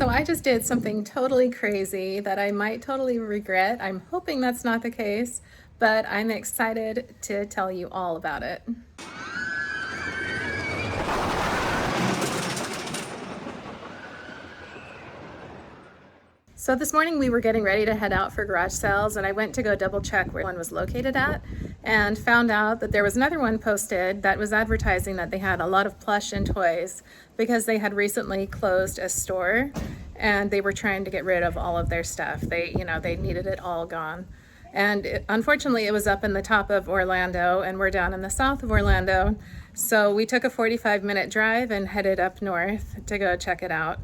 So I just did something totally crazy that I might totally regret. I'm hoping that's not the case, but I'm excited to tell you all about it. So this morning we were getting ready to head out for garage sales, and I went to go double check where one was located at and found out that there was another one posted that was advertising that they had a lot of plush and toys because they had recently closed a store and they were trying to get rid of all of their stuff. They needed it all gone. And unfortunately, it was up in the top of Orlando, and we're down in the south of Orlando. So we took a 45-minute drive and headed up north to go check it out.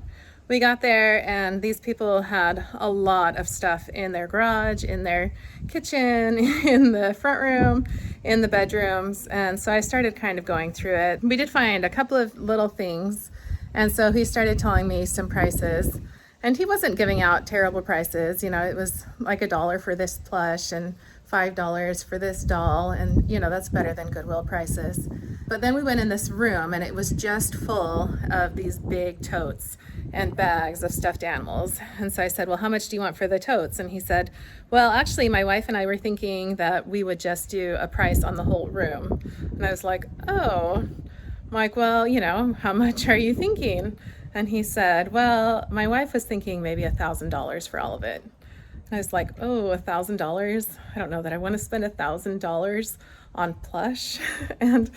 We got there and these people had a lot of stuff in their garage, in their kitchen, in the front room, in the bedrooms. And so I started kind of going through it. We did find a couple of little things. And so he started telling me some prices. And he wasn't giving out terrible prices. It was like $1 for this plush and $5 for this doll. And, that's better than Goodwill prices. But then we went in this room and it was just full of these big totes and bags of stuffed animals. And so I said, well, how much do you want for the totes? And he said, well, actually, my wife and I were thinking that we would just do a price on the whole room. And I was like, oh. I'm like, well, how much are you thinking? And he said, well, my wife was thinking maybe $1,000 for all of it. And I was like, oh, $1,000? I don't know that I want to spend $1,000 on plush. And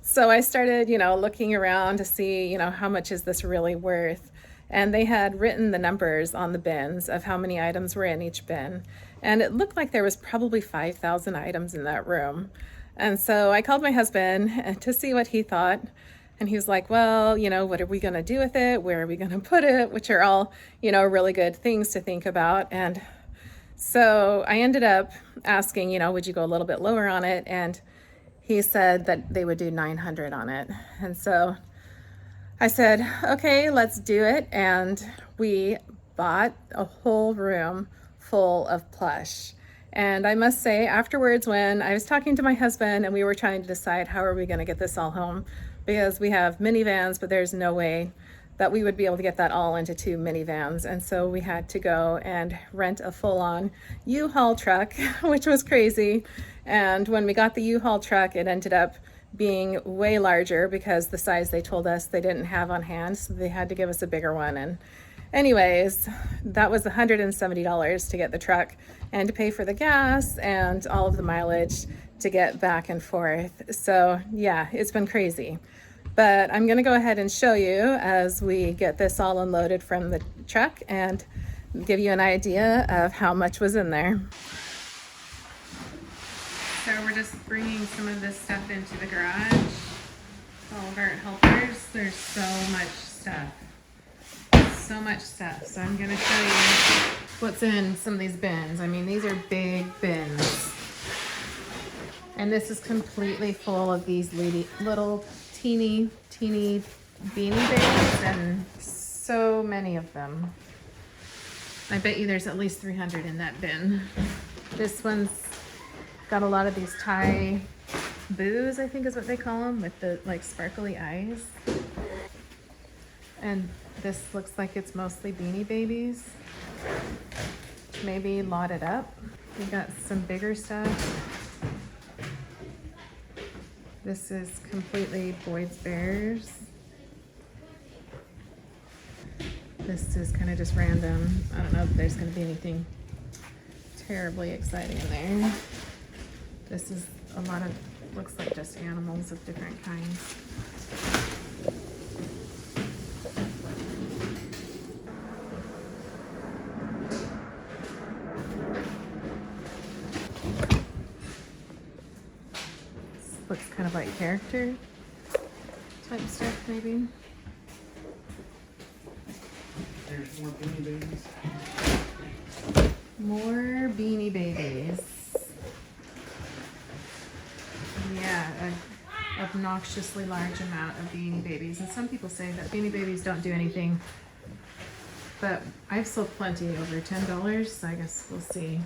so I started, looking around to see, how much is this really worth? And they had written the numbers on the bins of how many items were in each bin. And it looked like there was probably 5,000 items in that room. And so I called my husband to see what he thought. And he was like, well, what are we going to do with it? Where are we going to put it? Which are all, really good things to think about. And so I ended up asking, would you go a little bit lower on it? And he said that they would do 900 on it. And so I said, okay, let's do it. And we bought a whole room full of plush. And I must say, afterwards, when I was talking to my husband and we were trying to decide how are we going to get this all home, because we have minivans, but there's no way that we would be able to get that all into 2 minivans. And so we had to go and rent a full-on U-Haul truck, which was crazy. And when we got the U-Haul truck, it ended up being way larger because the size they told us they didn't have on hand, so they had to give us a bigger one. And anyways, that was $170 to get the truck and to pay for the gas and all of the mileage to get back and forth. So yeah, it's been crazy. But I'm going to go ahead and show you as we get this all unloaded from the truck and give you an idea of how much was in there. So we're just bringing some of this stuff into the garage. All of our helpers, there's so much stuff. So much stuff. So I'm going to show you what's in some of these bins. I mean, these are big bins. And this is completely full of these little teeny beanie bags, and so many of them. I bet you there's at least 300 in that bin. This one's got a lot of these Thai boos, I think is what they call them, with the sparkly eyes. And this looks like it's mostly Beanie Babies, maybe lotted up. We got some bigger stuff. This is completely Boyd's Bears. This is kind of just random. I don't know if there's going to be anything terribly exciting in there. This is a lot of, looks like just animals of different kinds. Looks kind of like character type stuff, maybe. There's more Beanie Babies. More Beanie Babies. Yeah, an obnoxiously large amount of Beanie Babies. And some people say that Beanie Babies don't do anything. But I've sold plenty over $10, so I guess we'll see.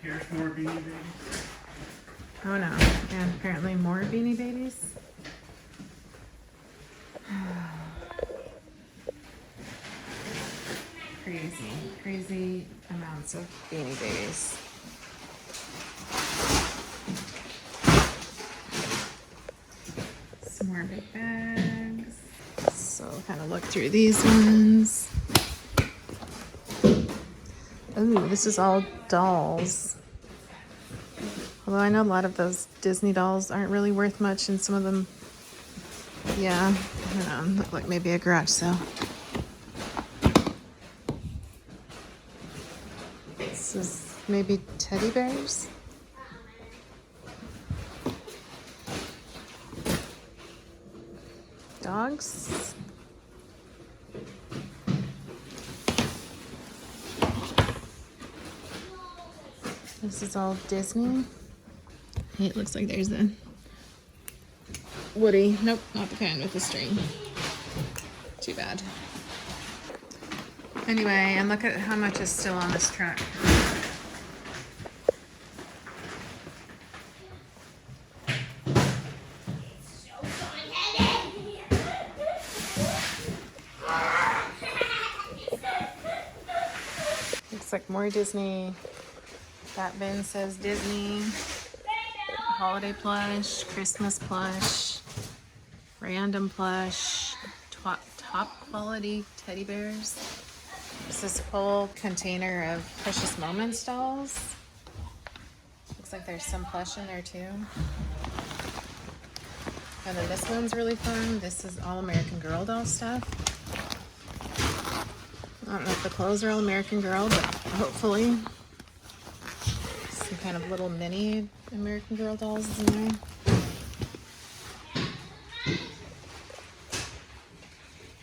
Here's more Beanie Babies. Oh no, and apparently more Beanie Babies. crazy amounts of Beanie Babies. Some more big bags. So kind of look through these ones. Oh, this is all dolls. Although I know a lot of those Disney dolls aren't really worth much, and some of them, yeah, I don't know, look like maybe a garage sale. This is maybe teddy bears. Dogs. This is all Disney. Hey, it looks like there's a Woody. Nope, not the kind with the string. Too bad. Anyway, and look at how much is still on this truck. Looks like more Disney. That bin says Disney. Holiday plush, Christmas plush, random plush, top quality teddy bears. There's this whole container of Precious Moments dolls. Looks like there's some plush in there too. And then this one's really fun. This is all American Girl doll stuff. I don't know if the clothes are all American Girl, but hopefully. Some kind of little mini American Girl dolls is in there.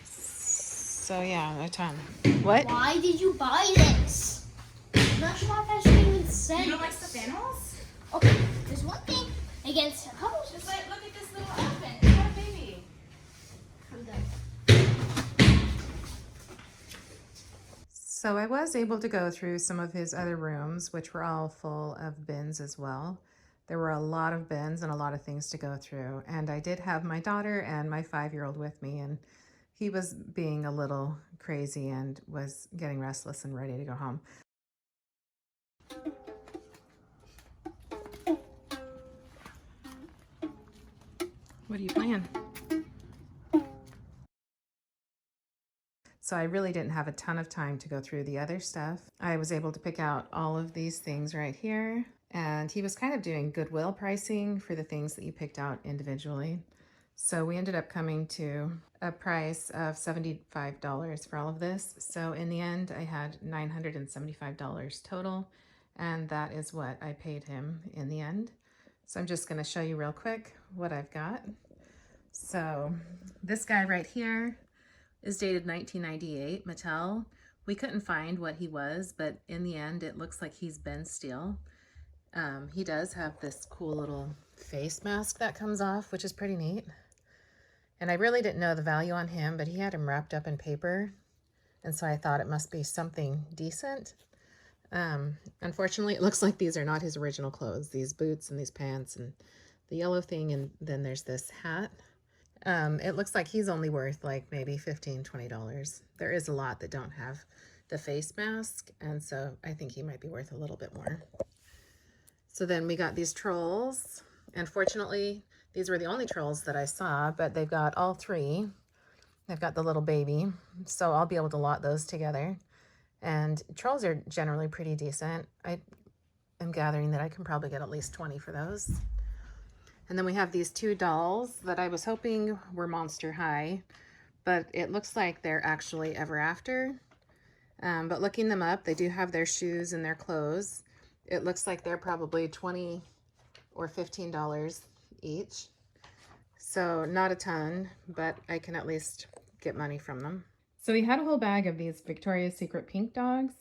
So yeah, a ton. What? Why did you buy this? I'm not sure if I should even send. You don't like stuffed animals? Okay, there's one thing against a couple. Just like, look at this little elephant. It's got a baby. I'm done. So I was able to go through some of his other rooms, which were all full of bins as well. There were a lot of bins and a lot of things to go through. And I did have my daughter and my 5-year-old with me, and he was being a little crazy and was getting restless and ready to go home. What are you playing? So I really didn't have a ton of time to go through the other stuff. I was able to pick out all of these things right here. And he was kind of doing Goodwill pricing for the things that you picked out individually. So we ended up coming to a price of $75 for all of this. So in the end, I had $975 total. And that is what I paid him in the end. So I'm just going to show you real quick what I've got. So this guy right here is dated 1998, Mattel. We couldn't find what he was, but in the end, it looks like he's Ben Steele. He does have this cool little face mask that comes off, which is pretty neat. And I really didn't know the value on him, but he had him wrapped up in paper. And so I thought it must be something decent. Unfortunately, it looks like these are not his original clothes, these boots and these pants and the yellow thing. And then there's this hat. It looks like he's only worth like maybe $15, $20. There is a lot that don't have the face mask, and so I think he might be worth a little bit more. So then we got these trolls, and fortunately, these were the only trolls that I saw, but they've got all three. They've got the little baby, so I'll be able to lot those together. And trolls are generally pretty decent. I am gathering that I can probably get at least 20 for those. And then we have these two dolls that I was hoping were Monster High, but it looks like they're actually Ever After. But looking them up, they do have their shoes and their clothes. It looks like they're probably $20 or $15 each. So not a ton, but I can at least get money from them. So we had a whole bag of these Victoria's Secret pink dogs,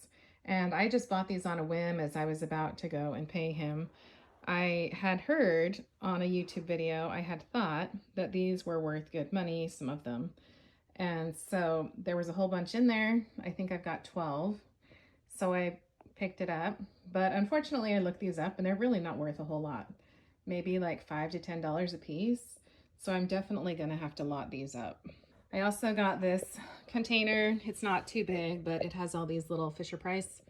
and I just bought these on a whim as I was about to go and pay him. I had heard on a YouTube video, I had thought that these were worth good money, some of them. And so there was a whole bunch in there. I think I've got 12. So I picked it up. But unfortunately, I looked these up and they're really not worth a whole lot. Maybe like $5 to $10 a piece. So I'm definitely going to have to lot these up. I also got this container. It's not too big, but it has all these little Fisher-Price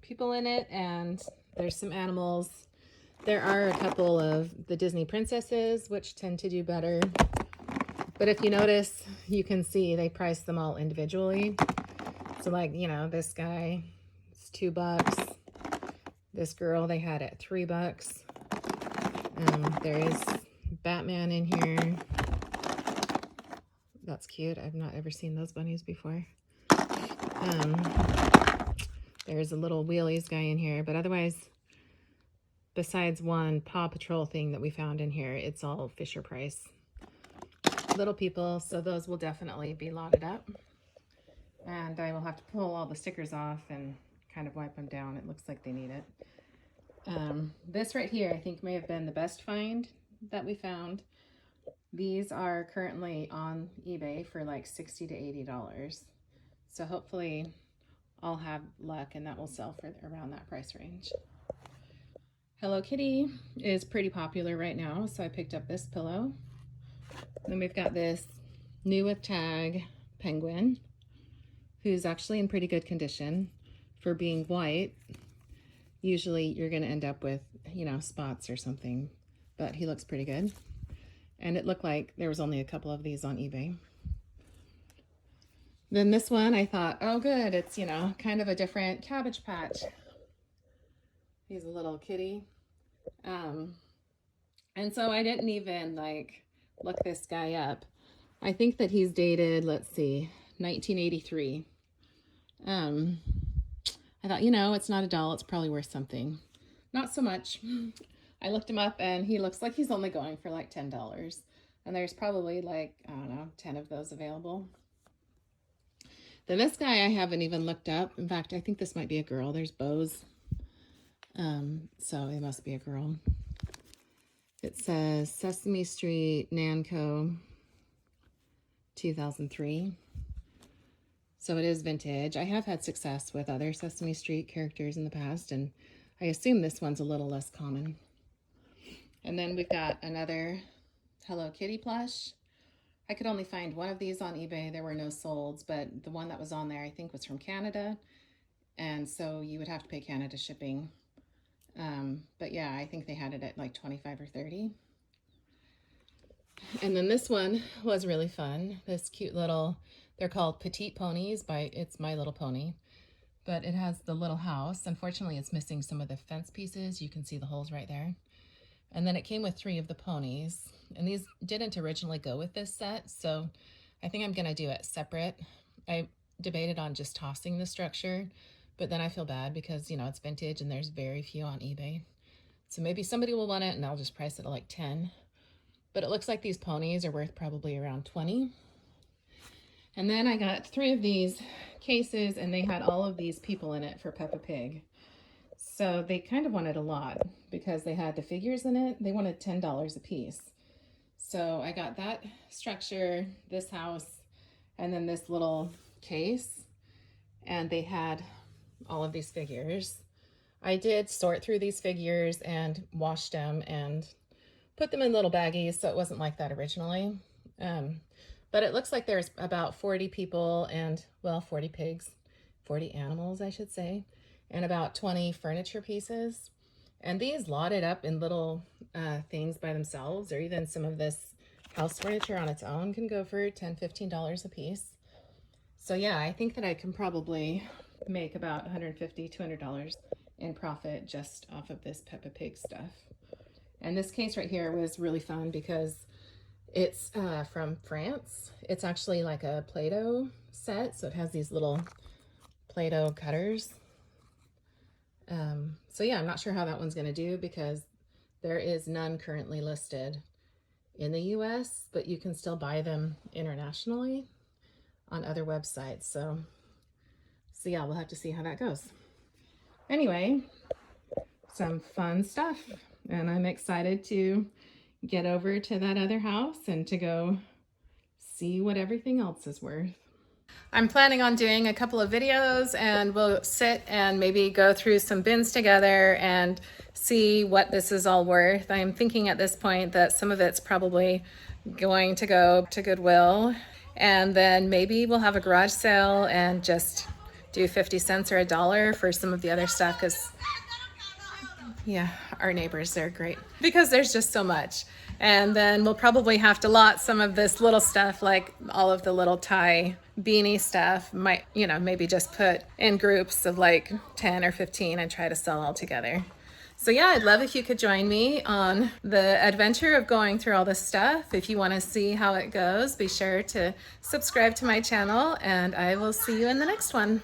people in it, and there's some animals. There are a couple of the Disney princesses, which tend to do better. But if you notice, you can see they price them all individually. So like, you know, this guy, it's $2. This girl, they had it $3. There is Batman in here. That's cute. I've not ever seen those bunnies before. There's a little wheelies guy in here, but otherwise, besides one Paw Patrol thing that we found in here, it's all Fisher-Price. Little people, so those will definitely be lotted up. And I will have to pull all the stickers off and kind of wipe them down. It looks like they need it. This right here, I think may have been the best find that we found. These are currently on eBay for like $60 to $80. So hopefully I'll have luck and that will sell for around that price range. Hello Kitty is pretty popular right now, so I picked up this pillow. Then we've got this new with tag penguin, who's actually in pretty good condition for being white. Usually you're going to end up with, you know, spots or something, but he looks pretty good. And it looked like there was only a couple of these on eBay. Then this one, I thought, oh good, it's, you know, kind of a different Cabbage Patch. He's a little kitty. And so I didn't even like look this guy up. I think that he's dated, let's see, 1983. I thought, you know, it's not a doll, it's probably worth something. Not so much. I looked him up and he looks like he's only going for like $10. And there's probably like, I don't know, 10 of those available. Then this guy I haven't even looked up. In fact, I think this might be a girl. There's bows. So it must be a girl. It says Sesame Street, Nanco, 2003. So it is vintage. I have had success with other Sesame Street characters in the past, and I assume this one's a little less common. And then we've got another Hello Kitty plush. I could only find one of these on eBay. There were no solds, but the one that was on there I think was from Canada, and so you would have to pay Canada shipping. But yeah, I think they had it at like 25 or 30. And then this one was really fun. This cute little, they're called Petite Ponies by It's My Little Pony, but it has the little house. Unfortunately, it's missing some of the fence pieces. You can see the holes right there. And then it came with 3 of the ponies, and these didn't originally go with this set, so I think I'm gonna do it separate. I debated on just tossing the structure, but then I feel bad because, you know, it's vintage and there's very few on eBay. So maybe somebody will want it and I'll just price it at like 10. But it looks like these ponies are worth probably around 20. And then I got 3 of these cases and they had all of these people in it for Peppa Pig. So they kind of wanted a lot because they had the figures in it. They wanted $10 a piece. So I got that structure, this house, and then this little case. And they had all of these figures. I did sort through these figures and washed them and put them in little baggies, so it wasn't like that originally. But it looks like there's about 40 people and, well, 40 pigs, 40 animals, I should say, and about 20 furniture pieces. And these lotted up in little things by themselves, or even some of this house furniture on its own can go for $10, $15 a piece. So yeah, I think that I can probably make about $150, $200 in profit just off of this Peppa Pig stuff. And this case right here was really fun because it's from France. It's actually like a Play-Doh set, so it has these little Play-Doh cutters. So yeah, I'm not sure how that one's gonna do because there is none currently listed in the US, but you can still buy them internationally on other websites. So yeah, we'll have to see how that goes. Anyway, some fun stuff. And I'm excited to get over to that other house and to go see what everything else is worth. I'm planning on doing a couple of videos and we'll sit and maybe go through some bins together and see what this is all worth. I'm thinking at this point that some of it's probably going to go to Goodwill And then maybe we'll have a garage sale and just do 50 cents or $1 for some of the other stuff, because yeah, our neighbors, they're great because there's just so much. And then we'll probably have to lot some of this little stuff, like all of the little tie beanie stuff, might, you know, maybe just put in groups of like 10 or 15 and try to sell all together. So yeah, I'd love if you could join me on the adventure of going through all this stuff. If you want to see how it goes, be sure to subscribe to my channel, and I will see you in the next one.